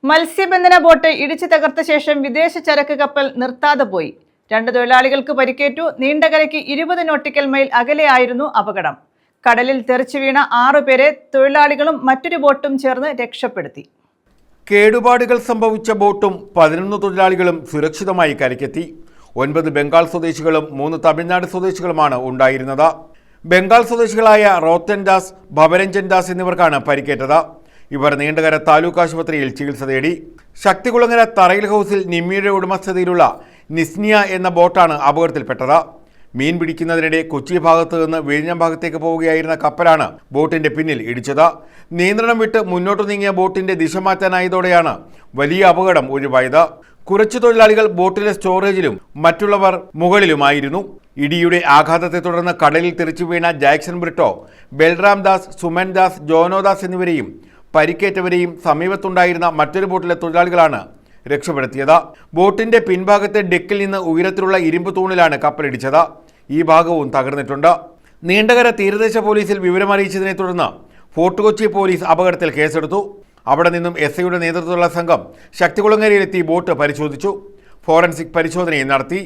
മത്സ്യബന്ധന ബോട്ട് ഇടിച്ചു തകർത്ത ശേഷം വിദേശ ചരക്ക് കപ്പൽ നിർത്താതെ പോയി. 2 തൊഴിലാളികൾക്ക് പരിക്കേറ്റു. നീണ്ടകരയ്ക്ക് 20 നോട്ടിക്കൽ മൈൽ അകലെയായിരുന്നു അപകടം. കടലിൽ തെറിച്ചു വീണ 6 പേരെ തൊഴിലാളികളും മറ്റൊരു ബോട്ടും ചേർന്ന് രക്ഷപ്പെടുത്തി. കേടുപാടുകൾ സംഭവിച്ച ബോട്ടും 11 തൊഴിലാളികളും സുരക്ഷിതമായി കരയ്ക്കെത്തി. 9 ബംഗാൾ സ്വദേശികളും 3 തമിഴ്നാട് സ്വദേശികളുമാണ് ഉണ്ടായിരുന്നത്. ബംഗാൾ സ്വദേശികളായ റോത്തൻ ദാസ്, ഭവരഞ്ജൻ ദാസ് എന്നിവർക്കാണ് പരിക്കേറ്റത്. ഇവർ നീണ്ടകര താലൂക്ക് ആശുപത്രിയിൽ ചികിത്സ തേടി. ശക്തികുളങ്ങര തറയിൽ ഹൗസിൽ നിമ്മിയുടെ ഉടമസ്ഥതയിലുള്ള നിസ്നിയ എന്ന ബോട്ടാണ് അപകടത്തിൽപ്പെട്ടത്. മീൻ പിടിക്കുന്നതിനിടെ കൊച്ചി ഭാഗത്ത് നിന്ന് വിഴിഞ്ഞം ഭാഗത്തേക്ക് പോവുകയായിരുന്ന കപ്പലാണ് ബോട്ടിന്റെ പിന്നിൽ ഇടിച്ചത്. നിയന്ത്രണം വിട്ട് മുന്നോട്ട് നീങ്ങിയ ബോട്ടിന്റെ ദിശ മാറ്റാനായതോടെയാണ് വലിയ അപകടം ഒഴിവായത്. കുറച്ചു തൊഴിലാളികൾ ബോട്ടിലെ സ്റ്റോറേജിലും മറ്റുള്ളവർ മുകളിലുമായിരുന്നു. ഇടിയുടെ ആഘാതത്തെ തുടർന്ന് കടലിൽ തെറിച്ചു വീണ ജാക്സൺ ബ്രിട്ടോ, ബൽറാം ദാസ്, സുമൻ ദാസ്, ജോനോദാസ് എന്നിവരെയും പരിക്കേറ്റവരെയും സമീപത്തുണ്ടായിരുന്ന മറ്റൊരു ബോട്ടിലെ തൊഴിലാളികളാണ് രക്ഷപ്പെടുത്തിയത്. ബോട്ടിന്റെ പിൻഭാഗത്തെ ഡെക്കിൽ നിന്ന് ഉയരത്തിലുള്ള ഇരുമ്പ് തൂണിലാണ് കപ്പലിടിച്ചത്. ഈ ഭാഗവും തകർന്നിട്ടുണ്ട്. നീണ്ടകര തീരദേശ പോലീസിൽ വിവരമറിയിച്ചതിനെ തുടർന്ന് ഫോർട്ട് കൊച്ചി പോലീസ് അപകടത്തിൽ കേസെടുത്തു. അവിടെ നിന്നും SIയുടെ നേതൃത്വത്തിലുള്ള സംഘം ശക്തികുളങ്ങരയിലെത്തി ബോട്ട് പരിശോധിച്ചു. ഫോറൻസിക് പരിശോധനയും നടത്തി.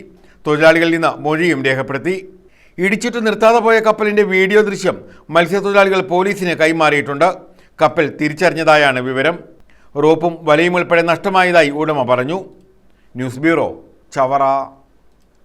തൊഴിലാളികളിൽ നിന്ന് മൊഴിയും രേഖപ്പെടുത്തി. ഇടിച്ചിട്ട് നിർത്താതെ പോയ കപ്പലിന്റെ വീഡിയോ ദൃശ്യം മത്സ്യത്തൊഴിലാളികൾ പോലീസിന് കൈമാറിയിട്ടുണ്ട്. കപ്പൽ തിരിച്ചറിഞ്ഞതായാണ് വിവരം. റോപ്പും വലയും ഉൾപ്പെടെ നഷ്ടമായതായി ഉടമ പറഞ്ഞു. News bureau, Chavara.